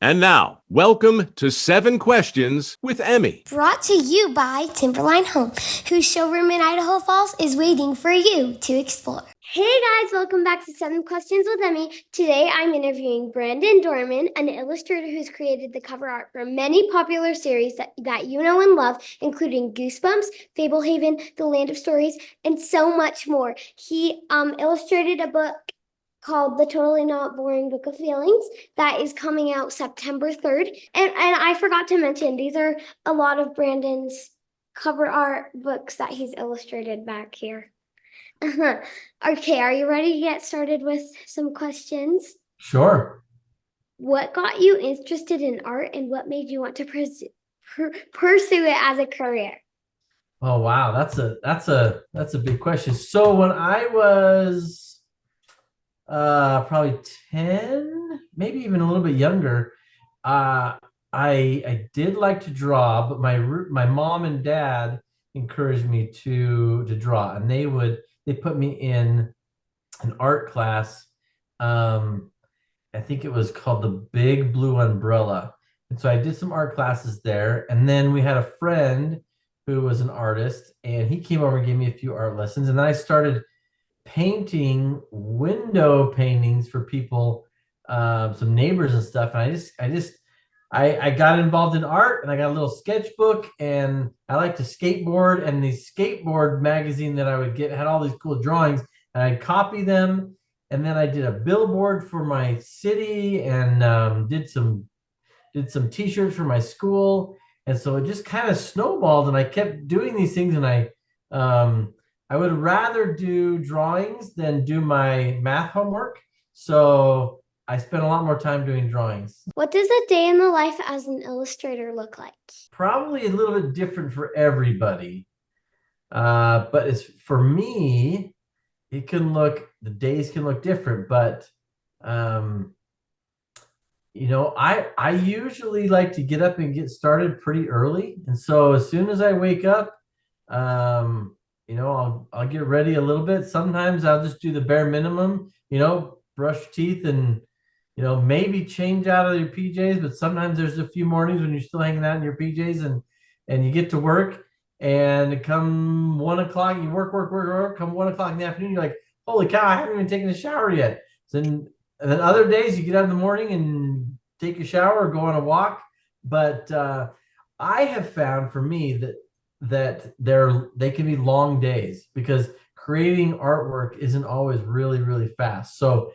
And now, welcome to 7 Questions with Emmy. Brought to you by Timberline Home, whose showroom in Idaho Falls is waiting for you to explore. Hey guys, welcome back to 7 Questions with Emmy. Today I'm interviewing Brandon Dorman, an illustrator who's created the cover art for many popular series that you know and love, including Goosebumps, Fablehaven, The Land of Stories, and so much more. He illustrated a book called The Totally Not Boring Book of Feelings that is coming out September 3rd. And I forgot to mention, these are a lot of Brandon's cover art books that he's illustrated back here. Okay, are you ready to get started with some questions? Sure. What got you interested in art and what made you want to pursue it as a career? Oh wow, that's a big question. So when I was probably 10, maybe even a little bit younger, I did like to draw, but my mom and dad encouraged me to draw, and they put me in an art class. I think it was called the Big Blue Umbrella. And so I did some art classes there, and then we had a friend who was an artist, and he came over and gave me a few art lessons, and then I started painting window paintings for people, some neighbors and stuff. And I got involved in art, and I got a little sketchbook, and I like to skateboard, and the skateboard magazine that I would get had all these cool drawings, and I'd copy them. And then I did a billboard for my city, and did some t-shirts for my school. And so it just kind of snowballed, and I kept doing these things, and I would rather do drawings than do my math homework. So I spent a lot more time doing drawings. What does a day in the life as an illustrator look like? Probably a little bit different for everybody. But it's for me, the days can look different, but I usually like to get up and get started pretty early. And so as soon as I wake up, I'll get ready a little bit. Sometimes I'll just do the bare minimum, brush teeth and, maybe change out of your PJs. But sometimes there's a few mornings when you're still hanging out in your PJs and you get to work, and come 1 o'clock, you work. Come 1 o'clock in the afternoon, you're like, holy cow, I haven't even taken a shower yet. And then other days you get out in the morning and take a shower or go on a walk. But I have found for me that they can be long days, because creating artwork isn't always really, really fast. So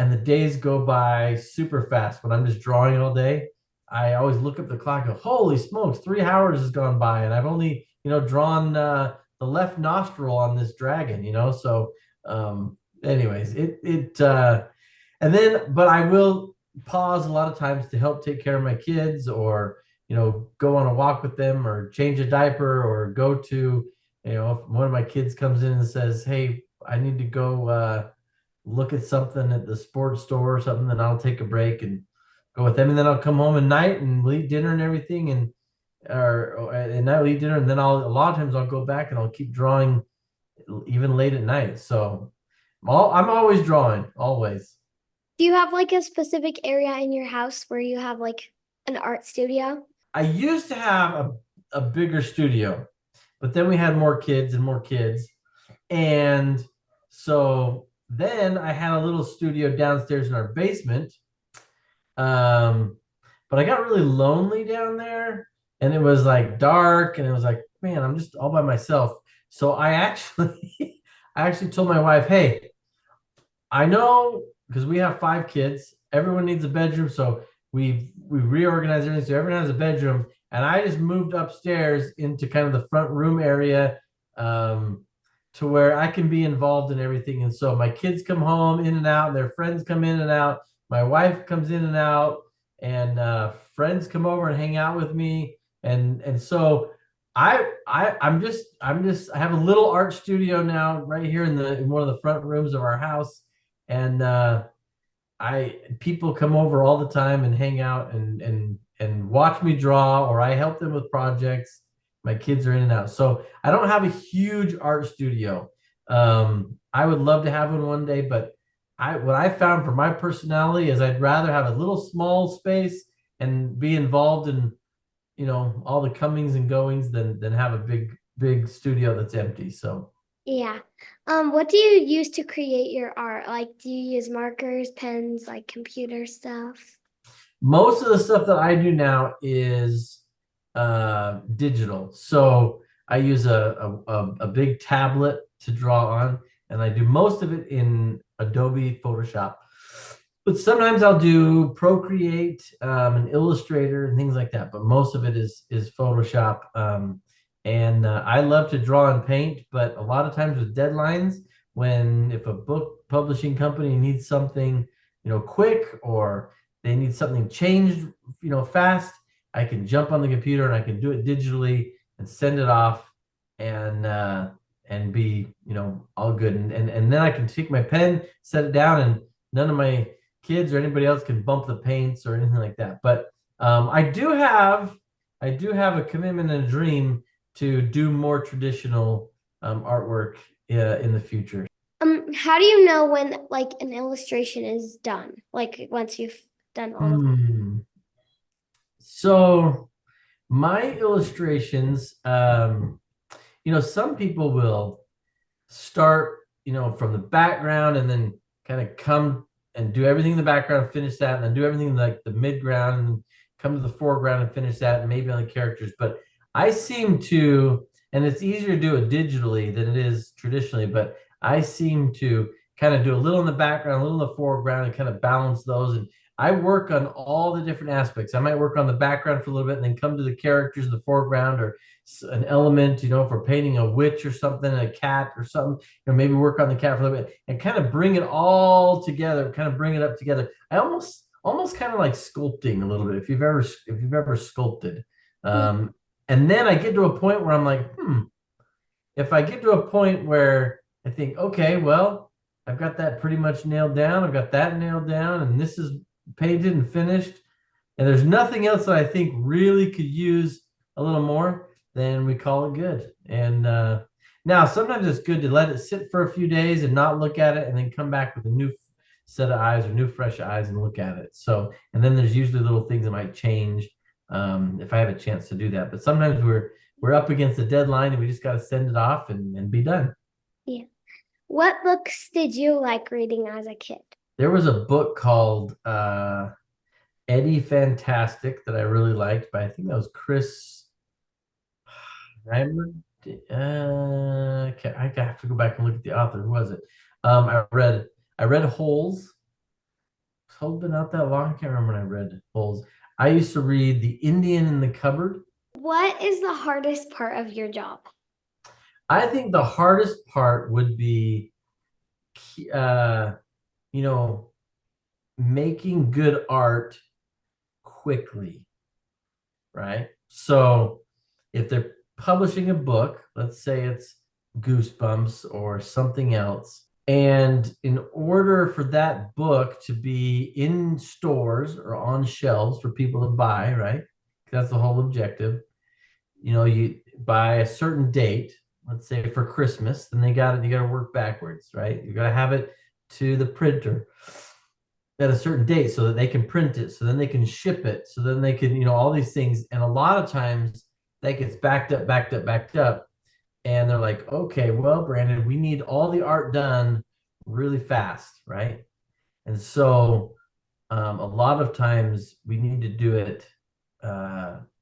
and the days go by super fast when I'm just drawing all day. I always look up the clock and go, holy smokes, 3 hours has gone by, and I've only drawn the left nostril on this dragon. So anyways, but I will pause a lot of times to help take care of my kids, or go on a walk with them, or change a diaper, or go to, if one of my kids comes in and says, hey, I need to go look at something at the sports store or something, then I'll take a break and go with them. And then I'll come home at night and we'll eat dinner and everything, or at night we'll eat dinner, and then a lot of times I'll go back and I'll keep drawing even late at night. So I'm always drawing, always. Do you have like a specific area in your house where you have like an art studio? I used to have a bigger studio, but then we had more kids. And so then I had a little studio downstairs in our basement. But I got really lonely down there, and it was like dark, and it was like, man, I'm just all by myself. So I actually told my wife, hey, I know, because we have 5 kids, everyone needs a bedroom. So we reorganized everything so everyone has a bedroom, and I just moved upstairs into kind of the front room area, to where I can be involved in everything. And so my kids come home in and out, their friends come in and out, my wife comes in and out, and friends come over and hang out with me, and so I have a little art studio now right here in one of the front rooms of our house, and people come over all the time and hang out and watch me draw, or I help them with projects. My kids are in and out, so I don't have a huge art studio. I would love to have one day, but what I found for my personality is I'd rather have a little small space and be involved in, all the comings and goings than have a big studio that's empty. So Yeah. What do you use to create your art? Like, do you use markers, pens, like computer stuff? most of the stuff that I do now is digital. So I use a big tablet to draw on, and I do most of it in Adobe Photoshop. But sometimes I'll do Procreate, and Illustrator and things like that. But most of it is Photoshop. And I love to draw and paint, but a lot of times with deadlines, if a book publishing company needs something, quick, or they need something changed, fast, I can jump on the computer and I can do it digitally and send it off, and be, all good. And then I can take my pen, set it down, and none of my kids or anybody else can bump the paints or anything like that. But I do have a commitment and a dream to do more traditional artwork in the future. How do you know when like an illustration is done? Like once you've done all of So my illustrations, some people will start, from the background and then kind of come and do everything in the background, finish that, and then do everything like the midground and come to the foreground and finish that, and maybe on the characters. But I seem to, and it's easier to do it digitally than it is traditionally, but I seem to kind of do a little in the background, a little in the foreground, and kind of balance those. And I work on all the different aspects. I might work on the background for a little bit and then come to the characters in the foreground, or an element, if we're painting a witch or something, a cat or something, maybe work on the cat for a little bit and kind of bring it all together, kind of bring it up together. I almost kind of like sculpting a little bit, if you've ever sculpted. And then I get to a point where I'm like, if I get to a point where I think, okay, well, I've got that pretty much nailed down, I've got that nailed down, and this is painted and finished, and there's nothing else that I think really could use a little more, then we call it good. And now sometimes it's good to let it sit for a few days and not look at it, and then come back with a new set of eyes or new fresh eyes and look at it. So, and then there's usually little things that might change if I have a chance to do that. But sometimes we're up against a deadline and we just got to send it off and be done. Yeah. What books did you like reading as a kid? There was a book called Eddie Fantastic that I really liked, but I think that was Chris Reimer. I have to go back and look at the author. Who was it? I read Holes. Holes been out that long? I can't remember when I read Holes. I used to read The Indian in the Cupboard. What is the hardest part of your job? I think the hardest part would be, uh, making good art quickly, right? So if they're publishing a book, let's say it's Goosebumps or something else, and in order for that book to be in stores or on shelves for people to buy, right? That's the whole objective. You by a certain date, let's say for Christmas, then you got to work backwards, right? You got to have it to the printer at a certain date so that they can print it, so then they can ship it, so then they can, all these things. And a lot of times that gets backed up. And they're like, okay, well, Brandon, we need all the art done really fast, right? And so a lot of times we need to do it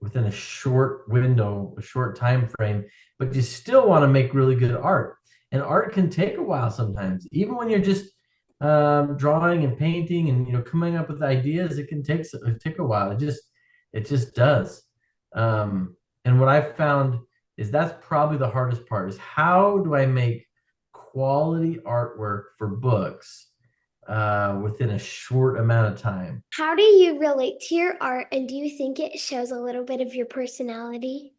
within a short window, a short time frame, but you still want to make really good art. And art can take a while sometimes, even when you're just drawing and painting and coming up with ideas. It can take a while. It just does. And what I've found is that's probably the hardest part, is how do I make quality artwork for books within a short amount of time. How do you relate to your art, and do you think it shows a little bit of your personality?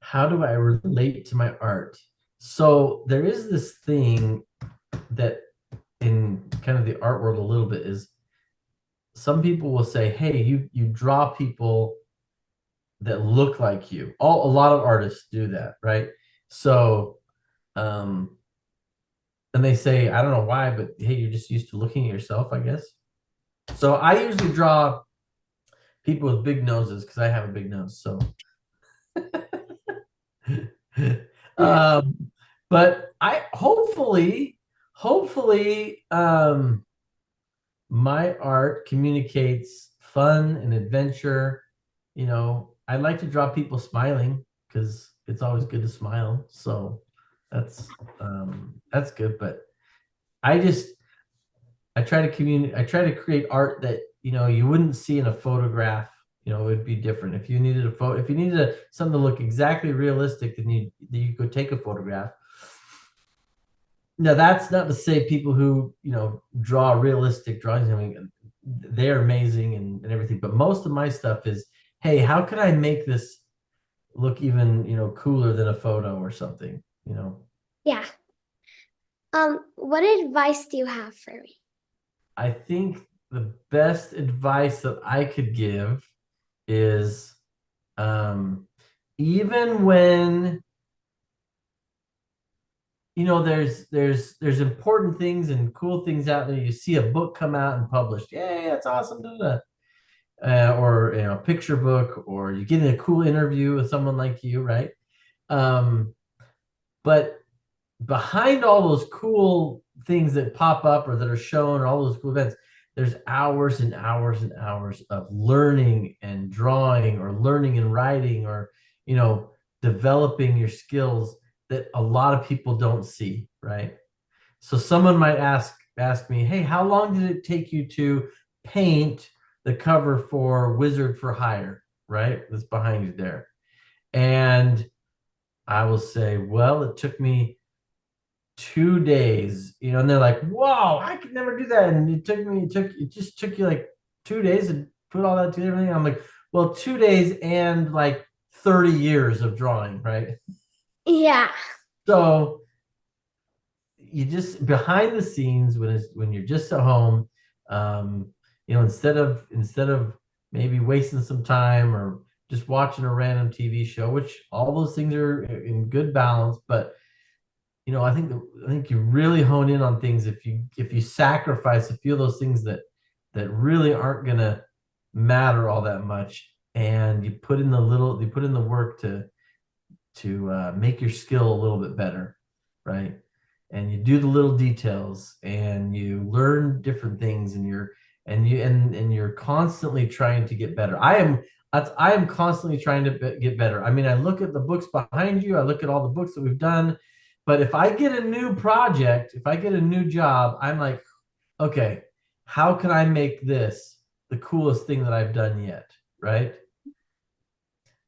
How do I relate to my art? So there is this thing that in kind of the art world a little bit is, some people will say, hey, you draw people that look like you. A lot of artists do that, right? So And they say, I don't know why, but hey, you're just used to looking at yourself, I guess. So I usually draw people with big noses because I have a big nose. So, um, but I hopefully, my art communicates fun and adventure. I like to draw people smiling because it's always good to smile. So that's good. But I just I try to communicate. I try to create art that you wouldn't see in a photograph. It would be different if you needed a photo. If you needed something to look exactly realistic, then you could take a photograph. Now, that's not to say people who draw realistic drawings. I mean, they're amazing and everything. But most of my stuff is, hey, how can I make this look even cooler than a photo or something? Yeah. What advice do you have for me? I think the best advice that I could give is even when there's important things and cool things out there. You see a book come out and published, yay, that's awesome, or a picture book, or you get in a cool interview with someone like you, right? But behind all those cool things that pop up or that are shown, or all those cool events, there's hours and hours and hours of learning and drawing, or learning and writing, or developing your skills that a lot of people don't see, right? So someone might ask me, hey, how long did it take you to paint the cover for Wizard for Hire, right? That's behind you there. And I will say, well, it took me 2 days, and they're like, whoa, I could never do that. And it just took you like 2 days to put all that together. I'm like, well, 2 days and like 30 years of drawing, right? Yeah. So you just behind the scenes when you're just at home, instead of maybe wasting some time or just watching a random TV show, which all those things are in good balance, but I think you really hone in on things if you sacrifice a few of those things that really aren't gonna matter all that much, and you put in the work to make your skill a little bit better, right? And you do the little details, and you learn different things, and you're constantly trying to get better. I am constantly trying to get better. I mean, I look at the books behind you. I look at all the books that we've done. But if I get a new project, if I get a new job, I'm like, okay, how can I make this the coolest thing that I've done yet, right?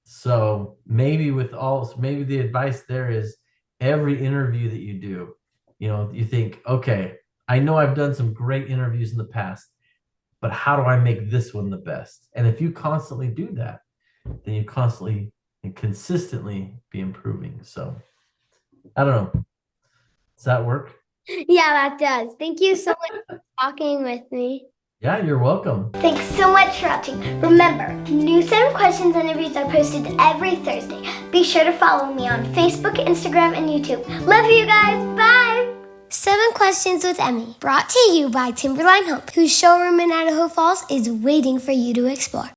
So maybe the advice there is every interview that you do, you think, okay, I know I've done some great interviews in the past, but how do I make this one the best? And if you constantly do that, then you constantly and consistently be improving. So I don't know. Does that work? Yeah, that does. Thank you so much for talking with me. Yeah, you're welcome. Thanks so much for watching. Remember, new 7 questions interviews are posted every Thursday. Be sure to follow me on Facebook, Instagram, and YouTube. Love you guys. Bye. 7 Questions with Emmy, brought to you by Timberline Home, whose showroom in Idaho Falls is waiting for you to explore.